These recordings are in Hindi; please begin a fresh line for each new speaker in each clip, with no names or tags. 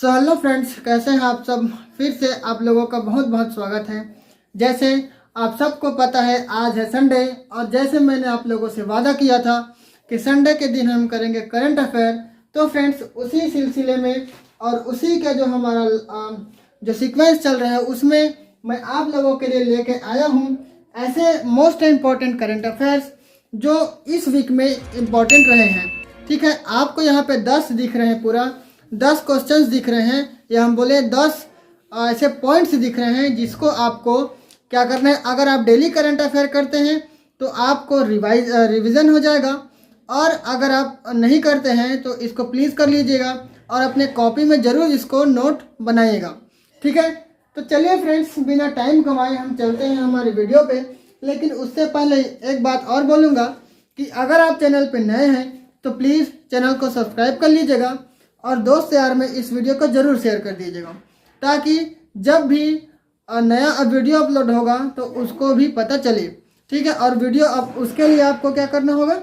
हेलो फ्रेंड्स, कैसे हैं आप सब। फिर से आप लोगों का बहुत बहुत स्वागत है। जैसे आप सबको पता है आज है संडे, और जैसे मैंने आप लोगों से वादा किया था कि संडे के दिन हम करेंगे करंट अफेयर, तो फ्रेंड्स उसी सिलसिले में और उसी का जो हमारा जो सीक्वेंस चल रहा है उसमें मैं आप लोगों के लिए लेके आया हूँ ऐसे मोस्ट इम्पॉर्टेंट करंट अफेयर्स जो इस वीक में इम्पॉर्टेंट रहे हैं। ठीक है, आपको यहाँ पे 10 दिख रहे हैं, पूरा 10 क्वेश्चंस दिख रहे हैं, या हम बोले 10 ऐसे पॉइंट्स दिख रहे हैं जिसको आपको क्या करना है। अगर आप डेली करंट अफेयर करते हैं तो आपको रिवीजन हो जाएगा, और अगर आप नहीं करते हैं तो इसको प्लीज़ कर लीजिएगा और अपने कॉपी में ज़रूर इसको नोट बनाइएगा। ठीक है, तो चलिए फ्रेंड्स, बिना टाइम कमाए हम चलते हैं हमारे वीडियो पे। लेकिन उससे पहले एक बात और बोलूँगा कि अगर आप चैनल पे नए हैं तो प्लीज़ चैनल को सब्सक्राइब कर लीजिएगा और दोस्त यार में इस वीडियो को ज़रूर शेयर कर दीजिएगा, ताकि जब भी नया वीडियो अपलोड होगा तो उसको भी पता चले। ठीक है, और वीडियो अब उसके लिए आपको क्या करना होगा,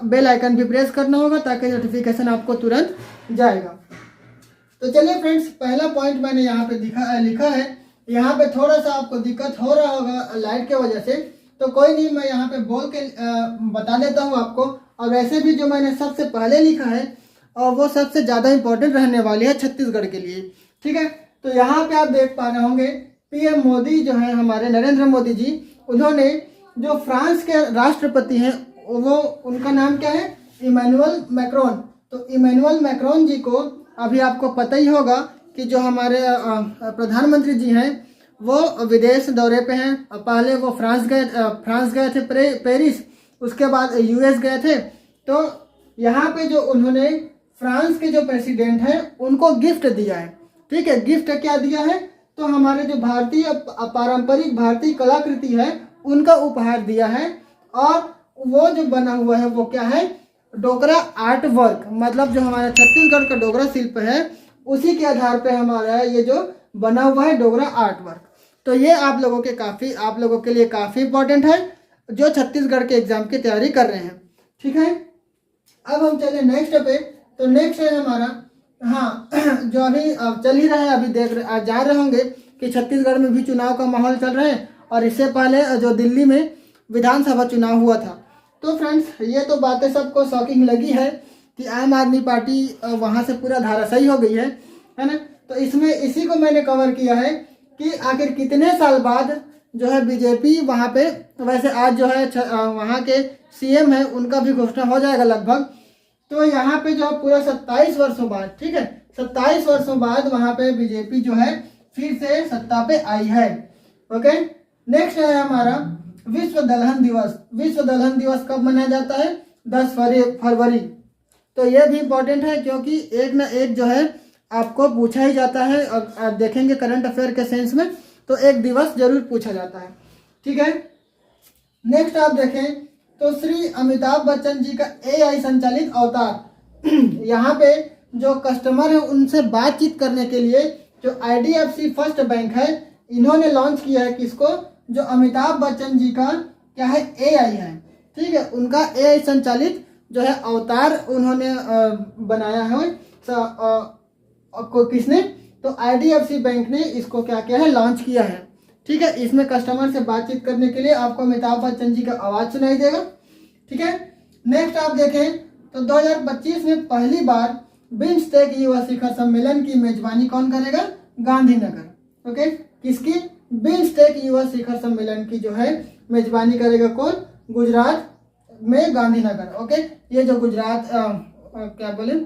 बेल आइकन भी प्रेस करना होगा ताकि नोटिफिकेशन आपको तुरंत जाएगा। तो चलिए फ्रेंड्स, पहला पॉइंट मैंने यहाँ पे लिखा है। यहाँ पे थोड़ा सा आपको दिक्कत हो रहा होगा लाइट के वजह से, तो कोई नहीं, मैं यहाँ पे बोल के बता देता हूँ आपको। और वैसे भी जो मैंने सबसे पहले लिखा है और वो सबसे ज़्यादा इम्पोर्टेंट रहने वाली है छत्तीसगढ़ के लिए। ठीक है, तो यहाँ पे आप देख पा रहे होंगे पीएम मोदी जो है हमारे नरेंद्र मोदी जी, उन्होंने जो फ्रांस के राष्ट्रपति हैं वो उनका नाम क्या है, इमैनुअल मैक्रोन। तो इमैनुअल मैक्रोन जी को अभी आपको पता ही होगा कि जो हमारे प्रधानमंत्री जी हैं वो विदेश दौरे पे हैं। पहले वो फ्रांस गए थे पेरिस, उसके बाद यूएस गए थे। तो यहाँ पे जो उन्होंने फ्रांस के जो प्रेसिडेंट हैं उनको गिफ्ट दिया है। ठीक है, गिफ्ट क्या दिया है, तो हमारे जो भारतीय पारंपरिक भारतीय कलाकृति है उनका उपहार दिया है। और वो जो बना हुआ है वो क्या है, डोगरा आर्ट वर्क, मतलब जो हमारा छत्तीसगढ़ का डोगरा शिल्प है उसी के आधार पे हमारा ये जो बना हुआ है डोगरा आर्ट वर्क। तो ये आप लोगों के लिए काफ़ी इंपॉर्टेंट है जो छत्तीसगढ़ के एग्जाम की तैयारी कर रहे हैं। ठीक है, अब हम चले नेक्स्ट पे। तो नेक्स्ट है हमारा, जो अभी चल ही रहा है, अभी जा रहे होंगे कि छत्तीसगढ़ में भी चुनाव का माहौल चल रहा है, और इससे पहले जो दिल्ली में विधानसभा चुनाव हुआ था। तो फ्रेंड्स ये तो बातें सबको शॉकिंग लगी है कि आम आदमी पार्टी वहाँ से पूरा धाराशायी हो गई है ना। तो इसमें इसी को मैंने कवर किया है कि आखिर कितने साल बाद जो है बीजेपी वहाँ पे, वैसे आज जो है वहाँ के सीएम है उनका भी घोषणा हो जाएगा लगभग। तो यहाँ पे जो पूरा 27 वर्षों बाद, ठीक है 27 वर्षों बाद वहाँ पे बीजेपी जो है फिर से सत्ता पे आई है। ओके, नेक्स्ट है हमारा विश्व दलहन दिवस। विश्व दलहन दिवस कब मनाया जाता है, 10 फरवरी। तो ये भी इम्पोर्टेंट है क्योंकि एक ना एक जो है आपको पूछा ही जाता है, और आप देखेंगे करंट अफेयर के सेंस में तो एक दिवस जरूर पूछा जाता है। ठीक है, नेक्स्ट आप देखें तो श्री अमिताभ बच्चन जी का AI संचालित अवतार यहाँ पे जो कस्टमर है उनसे बातचीत करने के लिए जो IDFC फर्स्ट बैंक है इन्होंने लॉन्च किया है किसको, जो अमिताभ बच्चन जी का क्या है AI है। ठीक है, उनका AI संचालित जो है अवतार उन्होंने बनाया है। किसने, तो IDFC बैंक ने इसको क्या किया है, लॉन्च किया है। ठीक है, इसमें कस्टमर से बातचीत करने के लिए आपको अमिताभ बच्चन जी का आवाज़ सुनाई देगा। ठीक है, नेक्स्ट आप देखें तो 2025 में पहली बार बिम्स्टेक युवा शिखर सम्मेलन की मेजबानी कौन करेगा, गांधीनगर। ओके, किसकी, बिम्स्टेक युवा शिखर सम्मेलन की जो है मेजबानी करेगा कौन, गुजरात में गांधीनगर। ओके, ये जो गुजरात क्या बोले,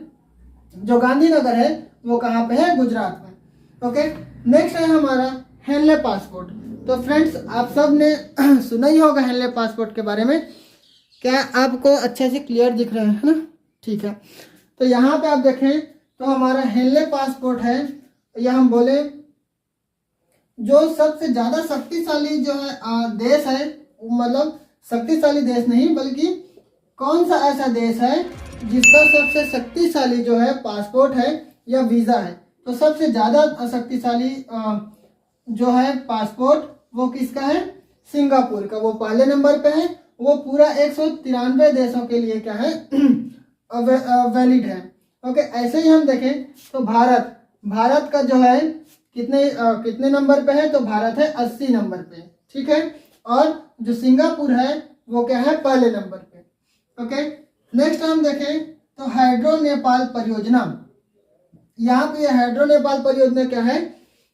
जो गांधीनगर है वो कहाँ पे है, गुजरात में। ओके, नेक्स्ट है हमारा हेनले पासपोर्ट। तो फ्रेंड्स आप सब ने सुना ही होगा हेनले पासपोर्ट के बारे में। क्या आपको अच्छे से क्लियर दिख रहे हैं ना, ठीक है। तो यहाँ पे आप देखें तो हमारा हेनले पासपोर्ट है, या हम बोले जो सबसे ज़्यादा शक्तिशाली जो है देश है, मतलब शक्तिशाली देश नहीं बल्कि कौन सा ऐसा देश है जिसका सबसे शक्तिशाली जो है पासपोर्ट है या वीज़ा है। तो सबसे ज़्यादा शक्तिशाली जो है पासपोर्ट वो किसका है, सिंगापुर का, वो पहले नंबर पे है। वो पूरा 193 देशों के लिए क्या है वैलिड है। ओके, ऐसे ही हम देखें तो भारत भारत का जो है कितने नंबर पे है, तो भारत है 80 नंबर पे, ठीक है। और जो सिंगापुर है वो क्या है, पहले नंबर पे। ओके, नेक्स्ट हम देखें तो हाइड्रो नेपाल परियोजना। यहाँ पे हाइड्रो नेपाल परियोजना क्या है,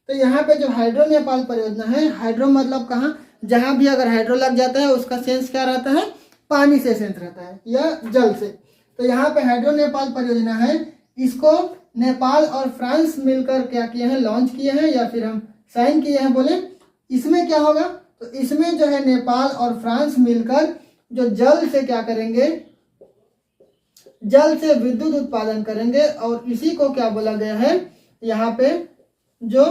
तो यहाँ पे जो हाइड्रो नेपाल परियोजना है, हाइड्रो मतलब कहाँ, जहाँ भी अगर हाइड्रो लग जाता है उसका सेंस क्या रहता है, पानी से सेंस रहता है या जल से। तो यहाँ पे हाइड्रो नेपाल परियोजना है, इसको नेपाल और फ्रांस मिलकर क्या किए हैं, लॉन्च किए हैं या फिर हम साइन किए हैं बोले। इसमें क्या होगा, तो इसमें जो है नेपाल और फ्रांस मिलकर जो जल से क्या करेंगे, जल से विद्युत उत्पादन करेंगे। और इसी को क्या बोला गया है यहाँ पे, जो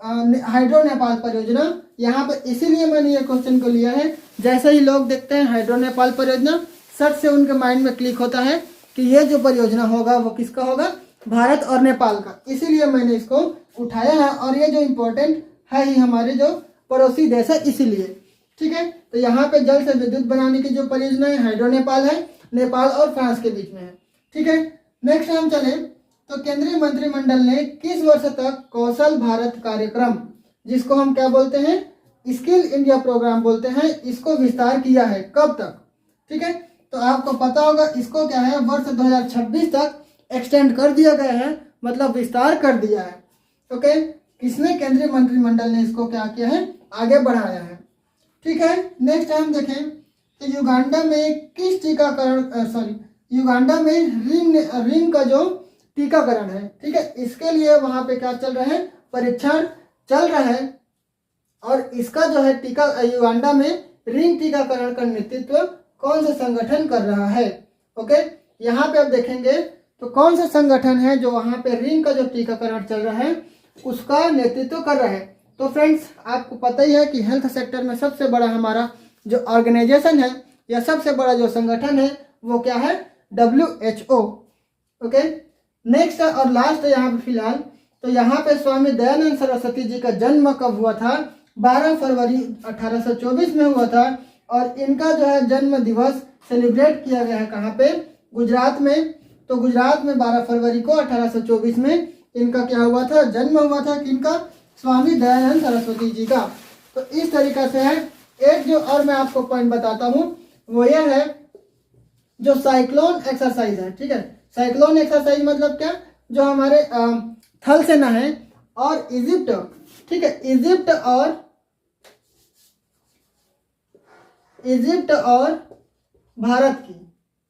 हाइड्रो नेपाल परियोजना। यहाँ पे इसीलिए मैंने ये क्वेश्चन को लिया है, जैसे ही लोग देखते हैं हाइड्रो नेपाल परियोजना, सट से उनके माइंड में क्लिक होता है कि ये जो परियोजना होगा वो किसका होगा, भारत और नेपाल का। इसीलिए मैंने इसको उठाया है, और ये जो इम्पोर्टेंट है ही हमारे जो पड़ोसी देश है इसीलिए, ठीक है। तो यहाँ पे जल से विद्युत बनाने की जो परियोजना है, हाइड्रो नेपाल है, नेपाल और फ्रांस के बीच में है, ठीक है। नेक्स्ट हम चले तो केंद्रीय मंत्रिमंडल ने किस वर्ष तक कौशल भारत कार्यक्रम, जिसको हम क्या बोलते हैं, स्किल इंडिया प्रोग्राम बोलते हैं, इसको विस्तार किया है, कब तक, ठीक है। तो आपको पता होगा इसको क्या है, वर्ष 2026 तक एक्सटेंड कर दिया गया है, मतलब विस्तार कर दिया है। ओके, किसने, केंद्रीय मंत्रिमंडल ने इसको क्या किया है, आगे बढ़ाया है, ठीक है। नेक्स्ट हम देखें तो युगांडा में किस टीकाकरण, युगांडा में रिंग का जो टीकाकरण है, ठीक है, इसके लिए वहां पे क्या चल रहा है, परीक्षण चल रहा है। और इसका जो है टीका, युगांडा में रिंग टीकाकरण का नेतृत्व कौन सा संगठन कर रहा है। ओके, यहाँ पे आप देखेंगे तो कौन सा संगठन है जो वहां पे रिंग का जो टीकाकरण चल रहा है उसका नेतृत्व कर रहा है। तो फ्रेंड्स, आपको पता ही है कि हेल्थ सेक्टर में सबसे बड़ा हमारा जो ऑर्गेनाइजेशन है या सबसे बड़ा जो संगठन है वो क्या है, WHO। ओके, नेक्स्ट और लास्ट यहाँ पे फिलहाल, तो यहाँ पे स्वामी दयानंद सरस्वती जी का जन्म कब हुआ था, 12 फरवरी 1824 में हुआ था। और इनका जो है जन्म दिवस सेलिब्रेट किया गया है कहाँ पे, गुजरात में। तो गुजरात में 12 फरवरी को 1824 में इनका क्या हुआ था, जन्म हुआ था, किनका, स्वामी दयानंद सरस्वती जी का। तो इस तरीका से है। एक जो और मैं आपको पॉइंट बताता हूँ वो ये है, जो साइक्लोन एक्सरसाइज है, ठीक है। साइक्लोन एक्सरसाइज मतलब क्या, जो हमारे थल सेना है और इजिप्ट, ठीक है, इजिप्ट और भारत की,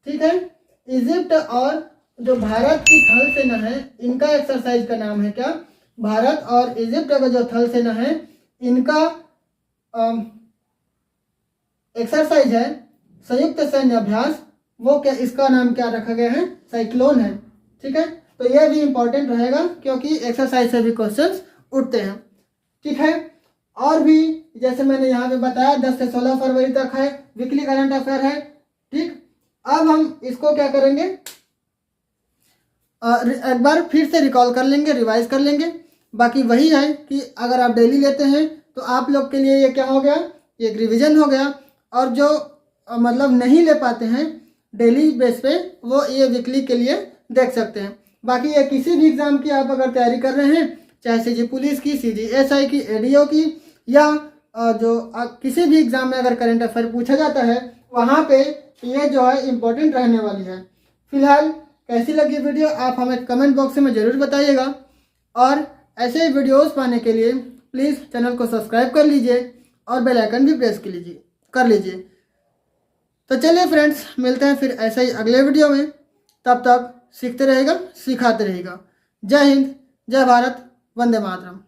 ठीक है, इजिप्ट और जो भारत की थल सेना है इनका एक्सरसाइज का नाम है क्या, भारत और इजिप्ट का जो थल सेना है इनका एक्सरसाइज है संयुक्त सैन्य अभ्यास, वो क्या, इसका नाम क्या रखा गया है, साइक्लोन है, ठीक है। तो ये भी इंपॉर्टेंट रहेगा क्योंकि एक्सरसाइज से भी क्वेश्चंस उठते हैं, ठीक है। और भी जैसे मैंने यहाँ पे बताया 10 से 16 फरवरी तक है, वीकली करंट अफेयर है, ठीक। अब हम इसको क्या करेंगे, एक बार फिर से रिकॉल कर लेंगे, रिवाइज कर लेंगे। बाकी वही है कि अगर आप डेली लेते हैं तो आप लोग के लिए ये क्या हो गया, एक रिवीजन हो गया। और जो मतलब नहीं ले पाते हैं डेली बेस पे, वो ये वीकली के लिए देख सकते हैं। बाकी ये किसी भी एग्जाम की आप अगर तैयारी कर रहे हैं, चाहे सीजी पुलिस की, CGSI की, ADO की, या जो किसी भी एग्जाम में अगर करंट अफेयर पूछा जाता है वहाँ पे ये जो है इम्पोर्टेंट रहने वाली है। फिलहाल कैसी लगी वीडियो आप हमें कमेंट बॉक्स में ज़रूर बताइएगा। और ऐसे ही वीडियोस पाने के लिए प्लीज़ चैनल को सब्सक्राइब कर लीजिए और बेल आइकन भी प्रेस कर लीजिए। तो चलिए फ्रेंड्स, मिलते हैं फिर ऐसे ही अगले वीडियो में। तब तक सीखते रहेगा, सिखाते रहेगा। जय हिंद, जय भारत, वंदे मातरम।